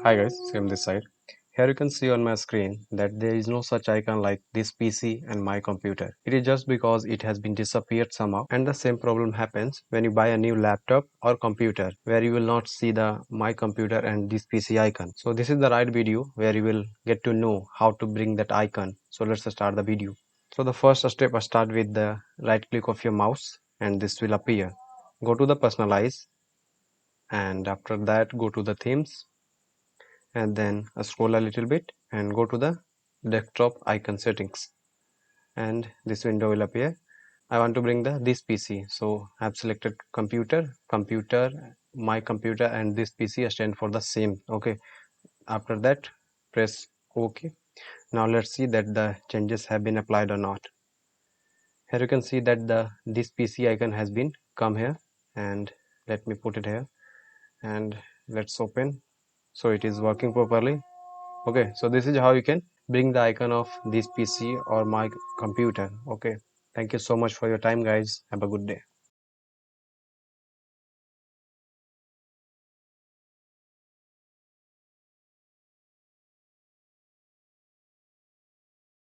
Hi guys, Sam this side. Here you can see on my screen that there is no such icon like this PC and my computer. It is just because it has been disappeared somehow, and the same problem happens when you buy a new laptop or computer where you will not see the my computer and this PC icon. So this is the right video where you will get to know how to bring that icon. So let's start the video. So the first step, start with the right click of your mouse and this will appear. Go to the personalize, and after that go to the themes, and then scroll a little bit and go to the desktop icon settings, and this window will appear. I want to bring the this PC, so I've selected computer, my computer and this PC stand for the same. Okay, after that press OK. Now let's see that the changes have been applied or not. Here you can see that the this PC icon has been come here, and let me put it here and let's open. So it is working properly. Okay, so this is how you can bring the icon of this PC or my computer. Okay, thank you so much for your time guys. Have a good day.